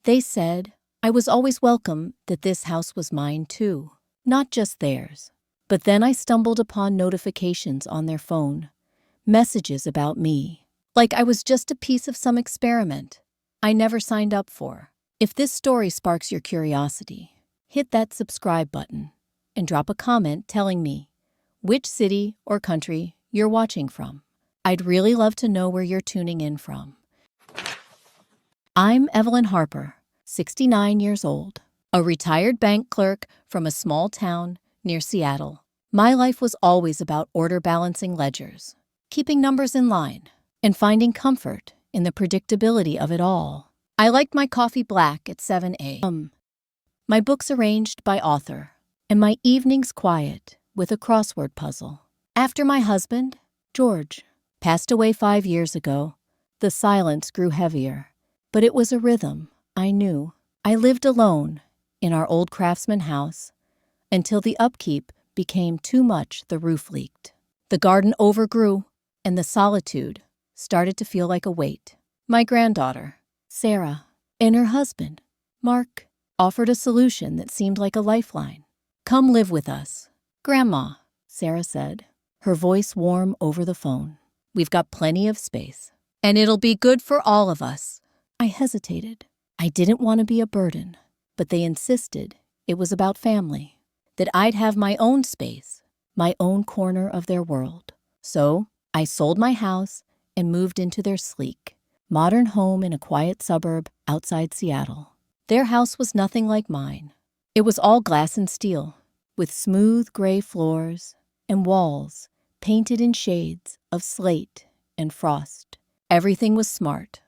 They said I was always welcome, that this house was mine too, not just theirs. But then I stumbled upon notifications on their phone, messages about me, like I was just a piece of some experiment I never signed up for. If this story sparks your curiosity, hit that subscribe button and drop a comment telling me which city or country you're watching from. I'd really love to know where you're tuning in from. I'm Evelyn Harper, 69 years old, a retired bank clerk from a small town near Seattle. My life was always about order balancing ledgers, keeping numbers in line, and finding comfort in the predictability of it all. I liked my coffee black at 7 a.m., my books arranged by author, and my evenings quiet with a crossword puzzle. After my husband, George, passed away 5 years ago, the silence grew heavier, but it was a rhythm I knew. I lived alone in our old craftsman house until the upkeep became too much. The roof leaked. The garden overgrew, and the solitude started to feel like a weight. My granddaughter, Sarah, and her husband, Mark, offered a solution that seemed like a lifeline. "Come live with us, Grandma," Sarah said, her voice warm over the phone. "We've got plenty of space, and it'll be good for all of us." I hesitated. I didn't want to be a burden, but they insisted it was about family, that I'd have my own space, my own corner of their world. So I sold my house and moved into their sleek, modern home in a quiet suburb outside Seattle. Their house was nothing like mine. It was all glass and steel, with smooth gray floors and walls painted in shades of slate and frost. Everything was smart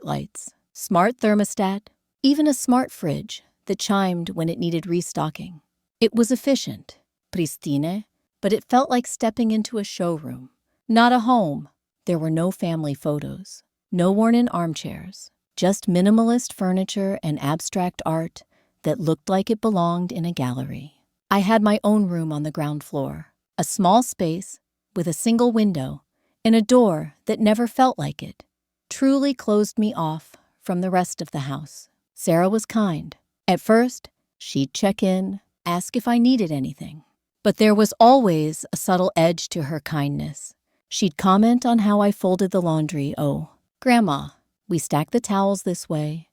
lights, smart thermostat, even a smart fridge that chimed when it needed restocking. It was efficient, pristine, but it felt like stepping into a showroom, not a home. There were no family photos, no worn-in armchairs, just minimalist furniture and abstract art that looked like it belonged in a gallery. I had my own room on the ground floor, a small space with a single window and a door that never felt like it truly closed me off from the rest of the house. Sarah was kind. At first, she'd check in, ask if I needed anything. But there was always a subtle edge to her kindness. She'd comment on how I folded the laundry. "Oh, Grandma, we stack the towels this way,"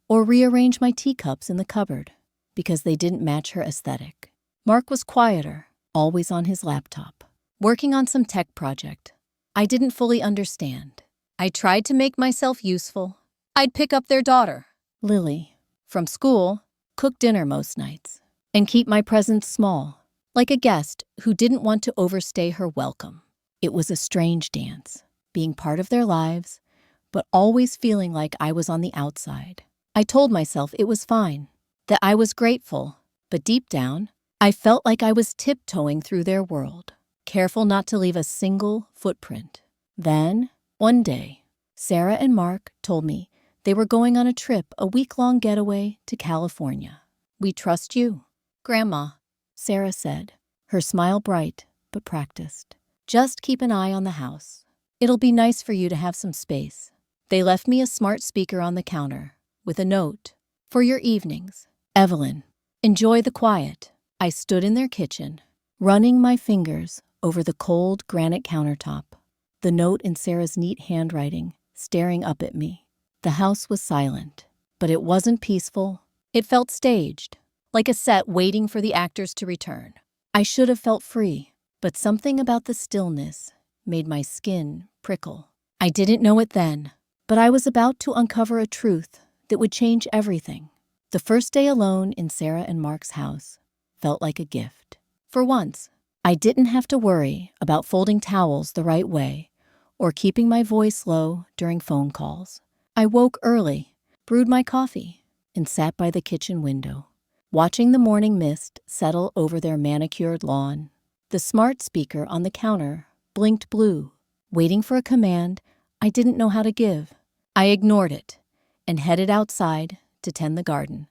or rearrange my teacups in the cupboard because they didn't match her aesthetic. Mark was quieter, always on his laptop, working on some tech project I didn't fully understand. I tried to make myself useful. I'd pick up their daughter, Lily, from school, cook dinner most nights, and keep my presence small, like a guest who didn't want to overstay her welcome. It was a strange dance, being part of their lives, but always feeling like I was on the outside. I told myself it was fine, that I was grateful, but deep down, I felt like I was tiptoeing through their world, careful not to leave a single footprint. Then, one day, Sarah and Mark told me they were going on a trip, a week-long getaway to California. "We trust you, Grandma," Sarah said, her smile bright but practiced. "Just keep an eye on the house. It'll be nice for you to have some space." They left me a smart speaker on the counter with a note, "For your evenings, Evelyn, enjoy the quiet." I stood in their kitchen, running my fingers over the cold granite countertop, the note in Sarah's neat handwriting staring up at me. The house was silent, but it wasn't peaceful. It felt staged, like a set waiting for the actors to return. I should have felt free, but something about the stillness made my skin prickle. I didn't know it then, but I was about to uncover a truth that would change everything. The first day alone in Sarah and Mark's house felt like a gift. For once, I didn't have to worry about folding towels the right way or keeping my voice low during phone calls. I woke early, brewed my coffee, and sat by the kitchen window, watching the morning mist settle over their manicured lawn. The smart speaker on the counter blinked blue, waiting for a command I didn't know how to give. I ignored it and headed outside to tend the garden,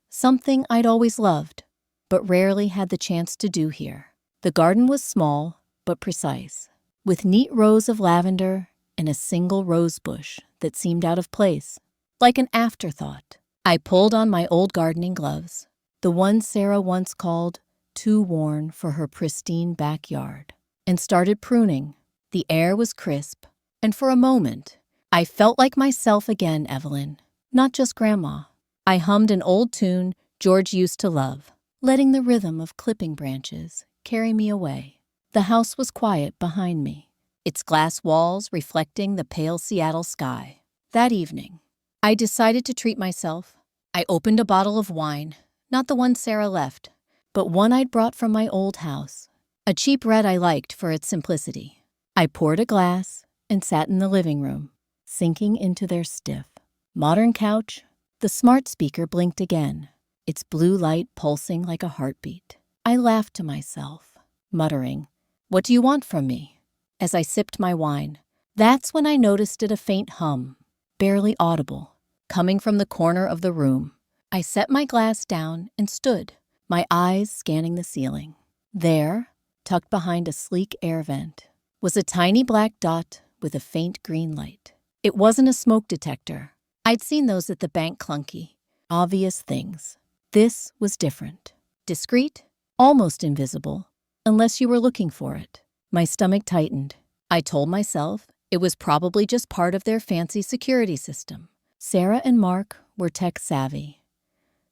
something I'd always loved, but rarely had the chance to do here. The garden was small but precise, with neat rows of lavender and a single rose bush that seemed out of place, like an afterthought. I pulled on my old gardening gloves, the ones Sarah once called too worn for her pristine backyard, and started pruning. The air was crisp, and for a moment, I felt like myself again, Evelyn, not just Grandma. I hummed an old tune George used to love, letting the rhythm of clipping branches carry me away. The house was quiet behind me, its glass walls reflecting the pale Seattle sky. That evening, I decided to treat myself. I opened a bottle of wine, not the one Sarah left, but one I'd brought from my old house, a cheap red I liked for its simplicity. I poured a glass and sat in the living room, sinking into their stiff, modern couch. The smart speaker blinked again, its blue light pulsing like a heartbeat. I laughed to myself, muttering, "What do you want from me?" as I sipped my wine. That's when I noticed it, a faint hum, barely audible, coming from the corner of the room. I set my glass down and stood, my eyes scanning the ceiling. There, tucked behind a sleek air vent, was a tiny black dot with a faint green light. It wasn't a smoke detector. I'd seen those at the bank, clunky, obvious things. This was different. Discreet, almost invisible, unless you were looking for it. My stomach tightened. I told myself it was probably just part of their fancy security system. Sarah and Mark were tech savvy.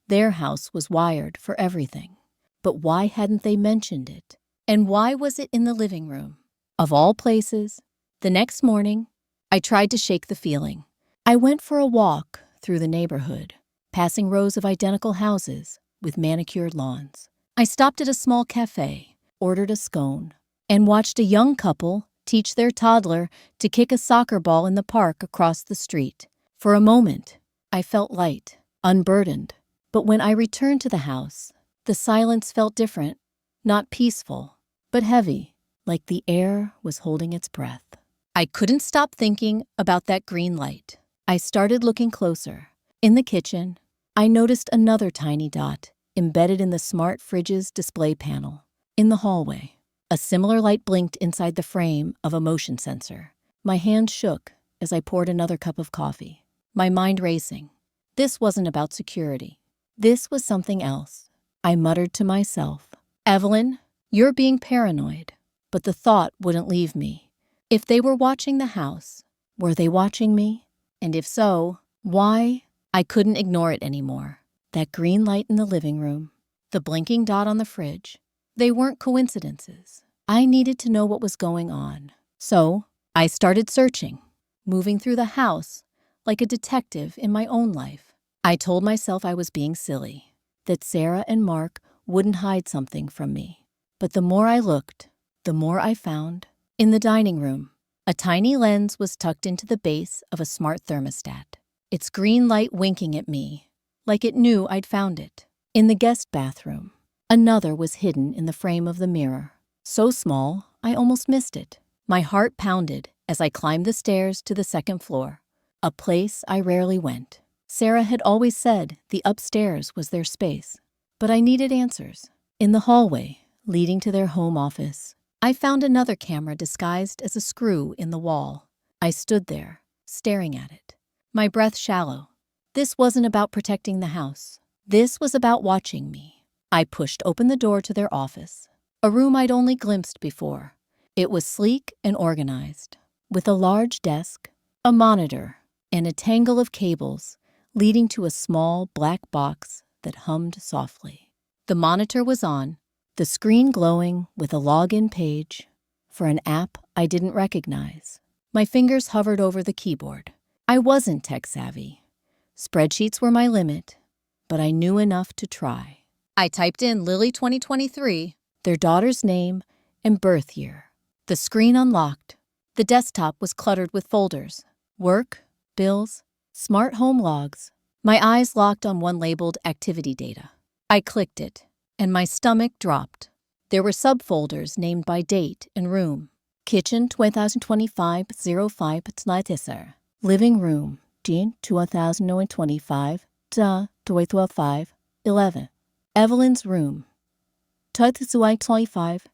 Their house was wired for everything. But why hadn't they mentioned it? And why was it in the living room? Of all places. The next morning, I tried to shake the feeling. I went for a walk through the neighborhood, passing rows of identical houses with manicured lawns. I stopped at a small cafe, ordered a scone, and watched a young couple teach their toddler to kick a soccer ball in the park across the street. For a moment, I felt light, unburdened. But when I returned to the house, the silence felt different, not peaceful, but heavy, like the air was holding its breath. I couldn't stop thinking about that green light. I started looking closer. In the kitchen, I noticed another tiny dot embedded in the smart fridge's display panel. In the hallway, a similar light blinked inside the frame of a motion sensor. My hand shook as I poured another cup of coffee, my mind racing. This wasn't about security. This was something else. I muttered to myself, "Evelyn, you're being paranoid." But the thought wouldn't leave me. If they were watching the house, were they watching me? And if so, why? I couldn't ignore it anymore. That green light in the living room, the blinking dot on the fridge, they weren't coincidences. I needed to know what was going on. So I started searching, moving through the house like a detective in my own life. I told myself I was being silly, that Sarah and Mark wouldn't hide something from me. But the more I looked, the more I found. In the dining room, a tiny lens was tucked into the base of a smart thermostat, its green light winking at me, like it knew I'd found it. In the guest bathroom, another was hidden in the frame of the mirror, so small I almost missed it. My heart pounded as I climbed the stairs to the second floor, a place I rarely went. Sarah had always said the upstairs was their space, but I needed answers. In the hallway leading to their home office, I found another camera disguised as a screw in the wall. I stood there, staring at it, my breath shallow. This wasn't about protecting the house. This was about watching me. I pushed open the door to their office, a room I'd only glimpsed before. It was sleek and organized, with a large desk, a monitor, and a tangle of cables leading to a small black box that hummed softly. The monitor was on, the screen glowing with a login page for an app I didn't recognize. My fingers hovered over the keyboard. I wasn't tech-savvy. Spreadsheets were my limit, but I knew enough to try. I typed in Lily 2023, their daughter's name, and birth year. The screen unlocked. The desktop was cluttered with folders, work, bills, smart home logs. My eyes locked on one labeled Activity Data. I clicked it, and my stomach dropped. There were subfolders named by date and room. Kitchen 2025-05 Tnitisar. Living room June 2025 2025-11. Evelyn's room 2025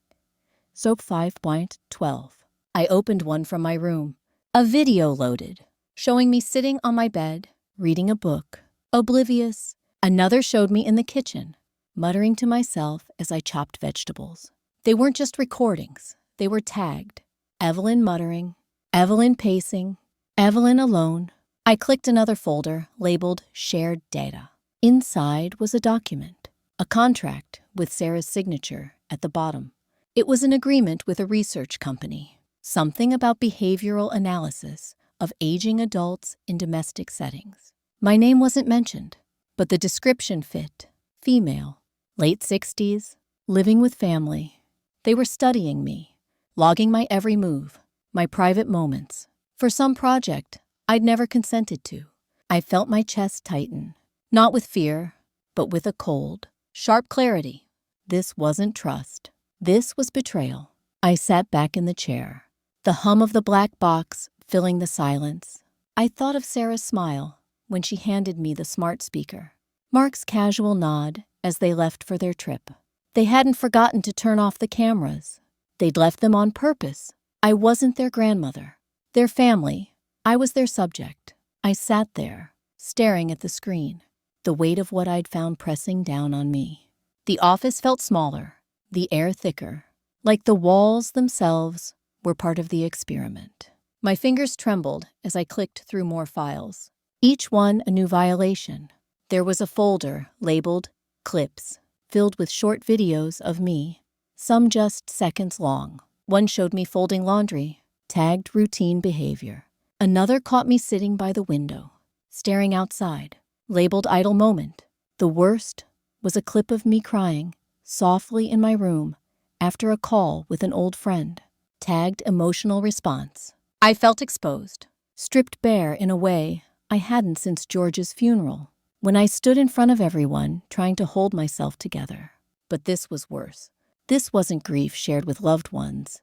Soap 5.12. I opened one from my room. A video loaded, showing me sitting on my bed, reading a book. Oblivious, another showed me in the kitchen, muttering to myself as I chopped vegetables. They weren't just recordings, they were tagged. Evelyn muttering, Evelyn pacing, Evelyn alone. I clicked another folder labeled Shared Data. Inside was a document, a contract with Sarah's signature at the bottom. It was an agreement with a research company, something about behavioral analysis of aging adults in domestic settings. My name wasn't mentioned, but the description fit. Female, late 60s, living with family. They were studying me, logging my every move, my private moments, for some project I'd never consented to. I felt my chest tighten, not with fear, but with a cold, sharp clarity. This wasn't trust. This was betrayal. I sat back in the chair, the hum of the black box filling the silence. I thought of Sarah's smile when she handed me the smart speaker, Mark's casual nod as they left for their trip. They hadn't forgotten to turn off the cameras. They'd left them on purpose. I wasn't their grandmother, their family. I was their subject. I sat there, staring at the screen, the weight of what I'd found pressing down on me. The office felt smaller, the air thicker, like the walls themselves were part of the experiment. My fingers trembled as I clicked through more files, each one a new violation. There was a folder labeled Clips, filled with short videos of me, some just seconds long. One showed me folding laundry, tagged routine behavior. Another caught me sitting by the window, staring outside, labeled idle moment. The worst was a clip of me crying softly in my room after a call with an old friend, tagged emotional response. I felt exposed, stripped bare in a way I hadn't since George's funeral, when I stood in front of everyone trying to hold myself together. But this was worse. This wasn't grief shared with loved ones.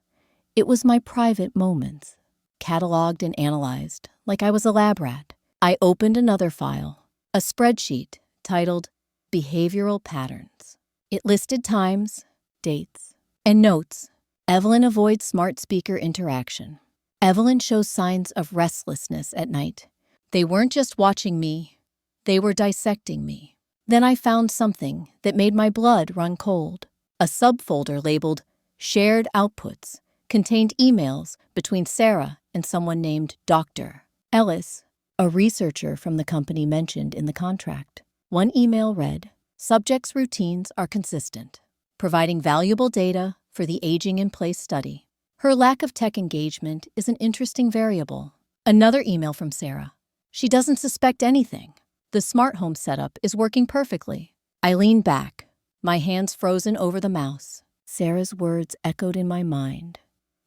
It was my private moments, cataloged and analyzed like I was a lab rat. I opened another file, a spreadsheet titled Behavioral Patterns. It listed times, dates, and notes. Evelyn avoids smart speaker interaction. Evelyn shows signs of restlessness at night. They weren't just watching me, they were dissecting me. Then I found something that made my blood run cold. A subfolder labeled Shared Outputs contained emails between Sarah and someone named Dr. Ellis, a researcher from the company mentioned in the contract. One email read, "Subjects' routines are consistent, providing valuable data for the aging in place study. Her lack of tech engagement is an interesting variable." Another email from Sarah. "She doesn't suspect anything. The smart home setup is working perfectly." I leaned back, my hands frozen over the mouse. Sarah's words echoed in my mind.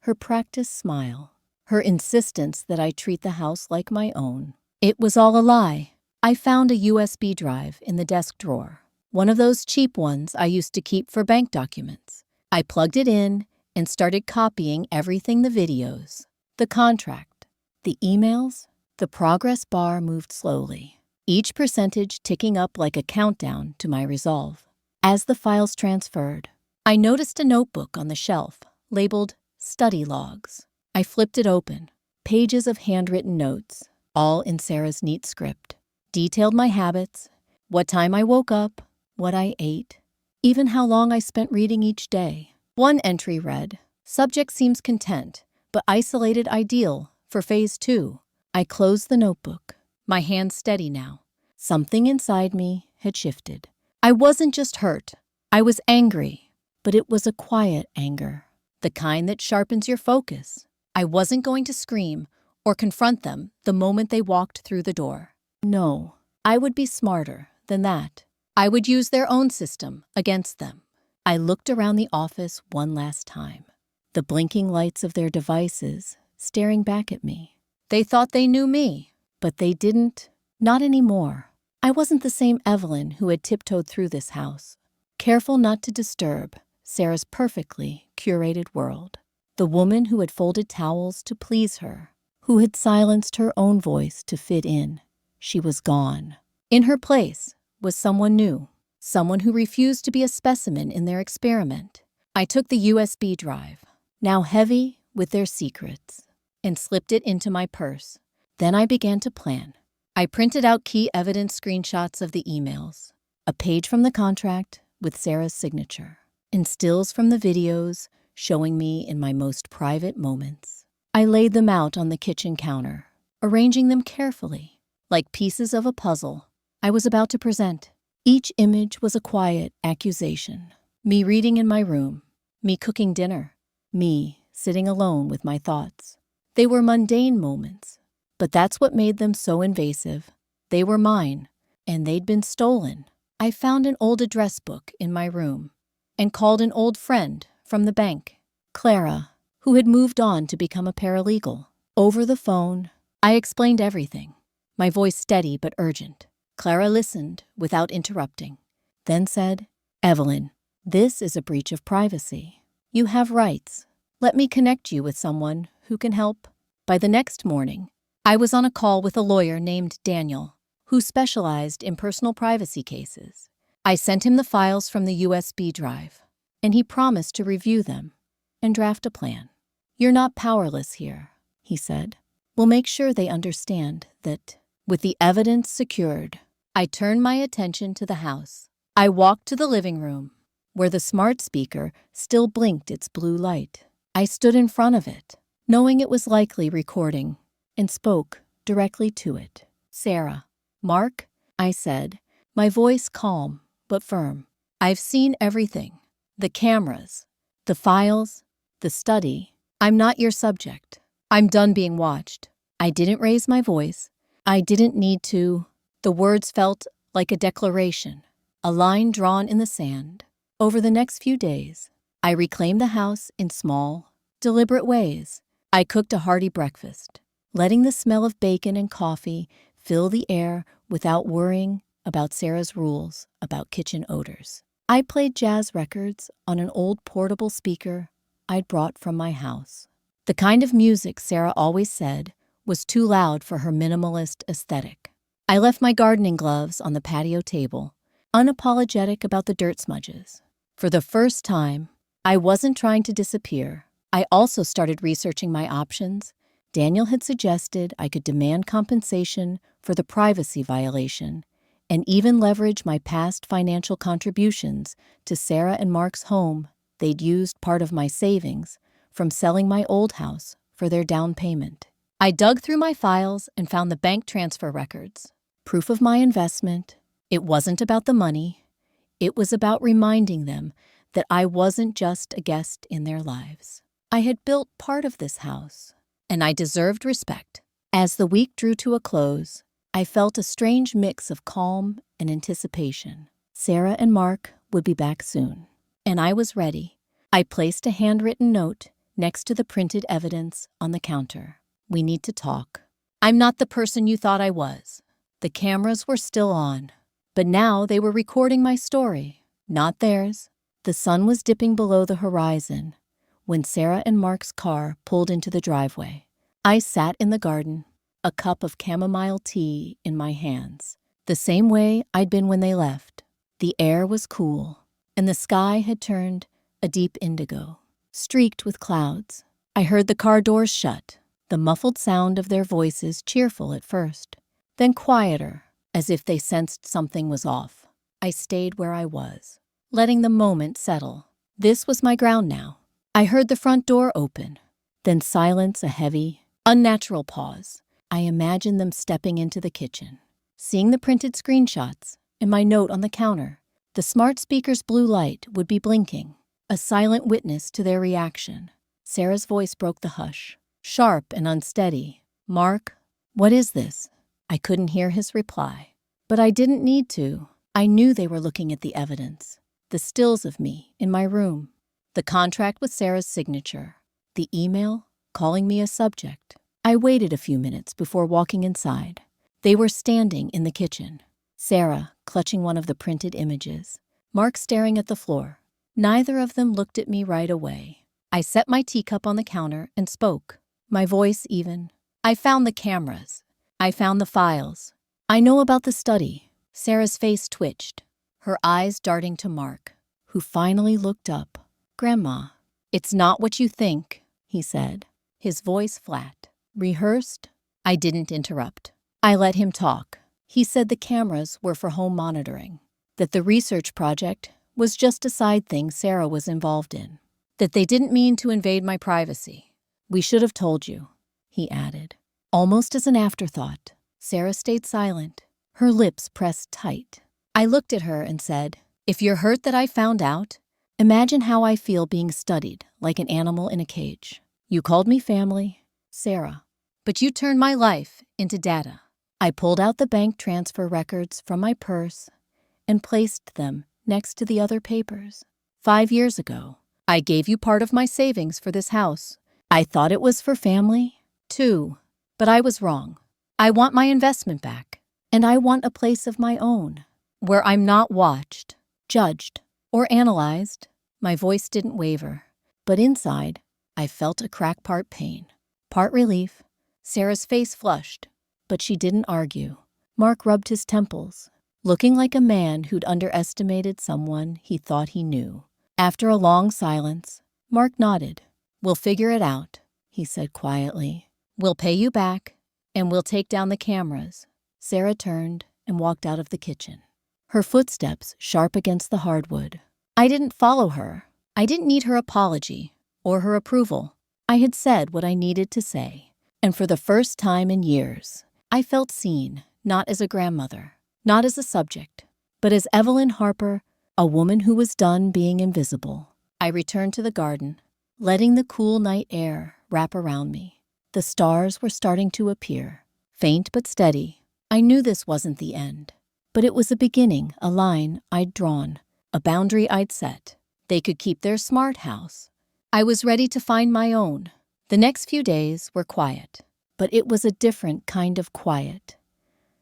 Her practiced smile, her insistence that I treat the house like my own. It was all a lie. I found a USB drive in the desk drawer, one of those cheap ones I used to keep for bank documents. I plugged it in and started copying everything: the videos, the contract, the emails. The progress bar moved slowly, each percentage ticking up like a countdown to my resolve. As the files transferred, I noticed a notebook on the shelf labeled Study Logs. I flipped it open. Pages of handwritten notes, all in Sarah's neat script, detailed my habits, what time I woke up, what I ate, even how long I spent reading each day. One entry read, "Subject seems content, but isolated ideal for phase 2. I closed the notebook, my hands steady now. Something inside me had shifted. I wasn't just hurt. I was angry, but it was a quiet anger, the kind that sharpens your focus. I wasn't going to scream or confront them the moment they walked through the door. No, I would be smarter than that. I would use their own system against them. I looked around the office one last time, the blinking lights of their devices staring back at me. They thought they knew me, but they didn't. Not anymore. I wasn't the same Evelyn who had tiptoed through this house, careful not to disturb Sarah's perfectly curated world. The woman who had folded towels to please her, who had silenced her own voice to fit in. She was gone. In her place was someone new, someone who refused to be a specimen in their experiment. I took the USB drive, now heavy with their secrets, and slipped it into my purse. Then I began to plan. I printed out key evidence screenshots of the emails, a page from the contract with Sarah's signature, and stills from the videos showing me in my most private moments. I laid them out on the kitchen counter, arranging them carefully, like pieces of a puzzle I was about to present. Each image was a quiet accusation. Me reading in my room, me cooking dinner, me sitting alone with my thoughts. They were mundane moments, but that's what made them so invasive. They were mine, and they'd been stolen. I found an old address book in my room and called an old friend from the bank, Clara, who had moved on to become a paralegal. Over the phone, I explained everything, my voice steady but urgent. Clara listened without interrupting, then said, "Evelyn, this is a breach of privacy. You have rights. Let me connect you with someone who can help." By the next morning, I was on a call with a lawyer named Daniel, who specialized in personal privacy cases. I sent him the files from the USB drive, and he promised to review them and draft a plan. "You're not powerless here," he said. "We'll make sure they understand that." With the evidence secured, I turned my attention to the house. I walked to the living room, where the smart speaker still blinked its blue light. I stood in front of it, knowing it was likely recording, and spoke directly to it. "Sarah, Mark," I said, my voice calm but firm. "I've seen everything. The cameras, the files, the study. I'm not your subject. I'm done being watched." I didn't raise my voice. I didn't need to. The words felt like a declaration, a line drawn in the sand. Over the next few days, I reclaimed the house in small, deliberate ways. I cooked a hearty breakfast, letting the smell of bacon and coffee fill the air without worrying about Sarah's rules about kitchen odors. I played jazz records on an old portable speaker I'd brought from my house. The kind of music Sarah always said was too loud for her minimalist aesthetic. I left my gardening gloves on the patio table, unapologetic about the dirt smudges. For the first time, I wasn't trying to disappear. I also started researching my options. Daniel had suggested I could demand compensation for the privacy violation and even leverage my past financial contributions to Sarah and Mark's home. They'd used part of my savings from selling my old house for their down payment. I dug through my files and found the bank transfer records. Proof of my investment. It wasn't about the money. It was about reminding them that I wasn't just a guest in their lives. I had built part of this house, and I deserved respect. As the week drew to a close, I felt a strange mix of calm and anticipation. Sarah and Mark would be back soon, and I was ready. I placed a handwritten note next to the printed evidence on the counter. "We need to talk. I'm not the person you thought I was." The cameras were still on, but now they were recording my story, not theirs. The sun was dipping below the horizon when Sarah and Mark's car pulled into the driveway. I sat in the garden, a cup of chamomile tea in my hands, the same way I'd been when they left. The air was cool, and the sky had turned a deep indigo, streaked with clouds. I heard the car doors shut, the muffled sound of their voices cheerful at first, then quieter, as if they sensed something was off. I stayed where I was, letting the moment settle. This was my ground now. I heard the front door open, then silence, a heavy, unnatural pause. I imagined them stepping into the kitchen, seeing the printed screenshots and my note on the counter. The smart speaker's blue light would be blinking, a silent witness to their reaction. Sarah's voice broke the hush, sharp and unsteady. "Mark, what is this?" I couldn't hear his reply, but I didn't need to. I knew they were looking at the evidence, the stills of me in my room, the contract with Sarah's signature, the email calling me a subject. I waited a few minutes before walking inside. They were standing in the kitchen, Sarah clutching one of the printed images, Mark staring at the floor. Neither of them looked at me right away. I set my teacup on the counter and spoke, my voice even. "I found the cameras. I found the files. I know about the study." Sarah's face twitched, her eyes darting to Mark, who finally looked up. "Grandma, it's not what you think," he said, his voice flat. "Rehearsed?" I didn't interrupt. I let him talk. He said the cameras were for home monitoring, that the research project was just a side thing Sarah was involved in, that they didn't mean to invade my privacy. We should have told you, he added. Almost as an afterthought, Sarah stayed silent, her lips pressed tight. I looked at her and said, if you're hurt that I found out, imagine how I feel being studied like an animal in a cage. You called me family, Sarah, but you turned my life into data. I pulled out the bank transfer records from my purse and placed them next to the other papers. 5 years ago, I gave you part of my savings for this house. I thought it was for family, too, but I was wrong. I want my investment back, and I want a place of my own, where I'm not watched, judged, or analyzed. My voice didn't waver, but inside, I felt a crack part pain, part relief. Sarah's face flushed, but she didn't argue. Mark rubbed his temples, looking like a man who'd underestimated someone he thought he knew. After a long silence, Mark nodded. We'll figure it out, he said quietly. We'll pay you back, and we'll take down the cameras. Sarah turned and walked out of the kitchen, her footsteps sharp against the hardwood. I didn't follow her. I didn't need her apology or her approval. I had said what I needed to say, and for the first time in years, I felt seen, not as a grandmother, not as a subject, but as Evelyn Harper, a woman who was done being invisible. I returned to the garden, letting the cool night air wrap around me. The stars were starting to appear, faint but steady. I knew this wasn't the end, but it was a beginning, a line I'd drawn, a boundary I'd set. They could keep their smart house. I was ready to find my own. The next few days were quiet, but it was a different kind of quiet.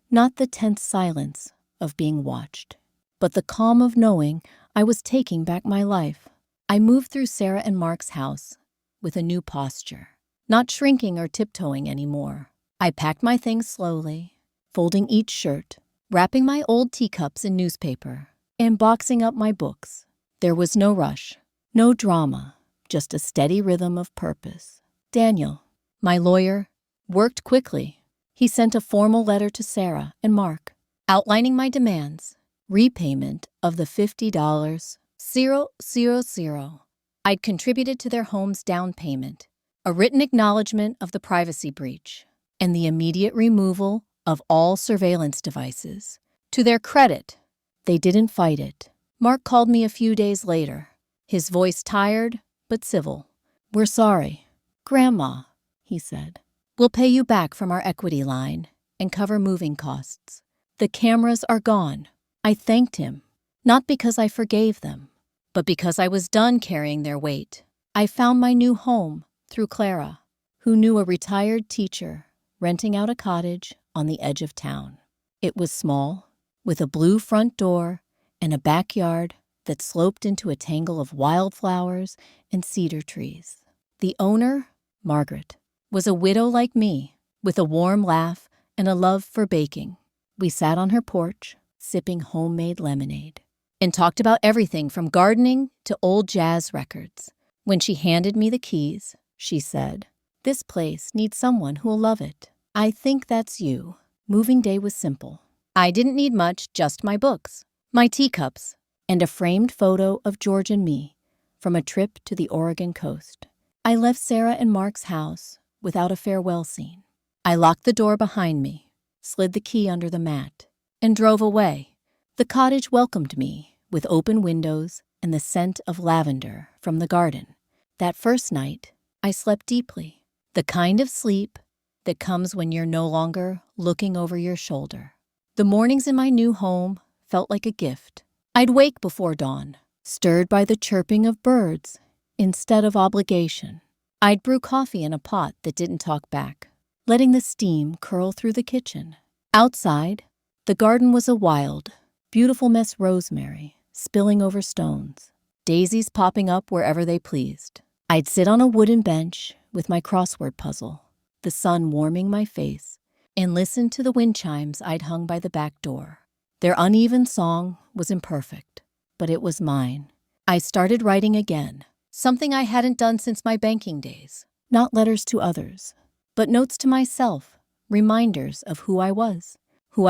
Not the tense silence of being watched, but the calm of knowing I was taking back my life. I moved through Sarah and Mark's house with a new posture, not shrinking or tiptoeing anymore. I packed my things slowly, folding each shirt, wrapping my old teacups in newspaper, and boxing up my books. There was no rush, no drama, just a steady rhythm of purpose. Daniel, my lawyer, worked quickly. He sent a formal letter to Sarah and Mark, outlining my demands, repayment of the $50,000 I'd contributed to their home's down payment, a written acknowledgement of the privacy breach, and the immediate removal of all surveillance devices. To their credit, they didn't fight it. Mark called me a few days later, his voice tired but civil. We're sorry. Grandma, he said. We'll pay you back from our equity line and cover moving costs. The cameras are gone. I thanked him, not because I forgave them, but because I was done carrying their weight. I found my new home through Clara, who knew a retired teacher renting out a cottage on the edge of town. It was small, with a blue front door and a backyard that sloped into a tangle of wildflowers and cedar trees. The owner, Margaret, was a widow like me, with a warm laugh and a love for baking. We sat on her porch, sipping homemade lemonade, and talked about everything from gardening to old jazz records. When she handed me the keys, she said, "This place needs someone who'll love it. I think that's you." Moving day was simple. I didn't need much, just my books, my teacups, and a framed photo of George and me from a trip to the Oregon coast. I left Sarah and Mark's house without a farewell scene. I locked the door behind me, slid the key under the mat, and drove away. The cottage welcomed me with open windows and the scent of lavender from the garden. That first night, I slept deeply, the kind of sleep that comes when you're no longer looking over your shoulder. The mornings in my new home felt like a gift. I'd wake before dawn, stirred by the chirping of birds instead of obligation. I'd brew coffee in a pot that didn't talk back, letting the steam curl through the kitchen. Outside, the garden was a wild, beautiful mess rosemary spilling over stones, daisies popping up wherever they pleased. I'd sit on a wooden bench with my crossword puzzle, the sun warming my face, and listen to the wind chimes I'd hung by the back door. Their uneven song was imperfect, but it was mine. I started writing again, something I hadn't done since my banking days. Not letters to others, but notes to myself, reminders of who I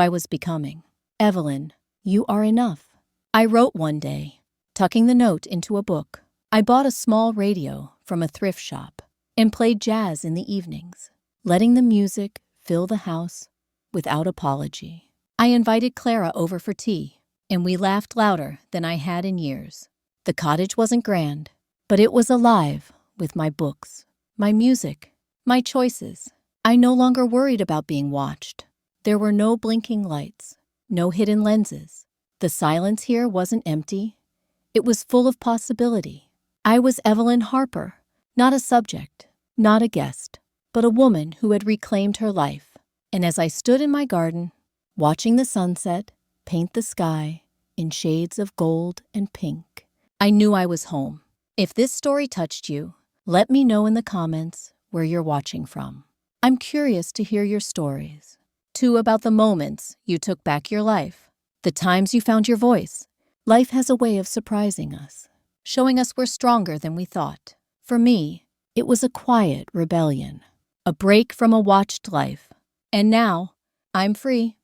was becoming. Evelyn, you are enough. I wrote one day, tucking the note into a book. I bought a small radio from a thrift shop and played jazz in the evenings, letting the music fill the house without apology. I invited Clara over for tea, and we laughed louder than I had in years. The cottage wasn't grand, but it was alive with my books, my music, my choices. I no longer worried about being watched. There were no blinking lights, no hidden lenses. The silence here wasn't empty. It was full of possibility. I was Evelyn Harper, not a subject, not a guest, but a woman who had reclaimed her life. And as I stood in my garden, watching the sunset paint the sky in shades of gold and pink, I knew I was home. If this story touched you, let me know in the comments where you're watching from. I'm curious to hear your stories, too, about the moments you took back your life, the times you found your voice. Life has a way of surprising us, showing us we're stronger than we thought. For me, it was a quiet rebellion, a break from a watched life. And now, I'm free.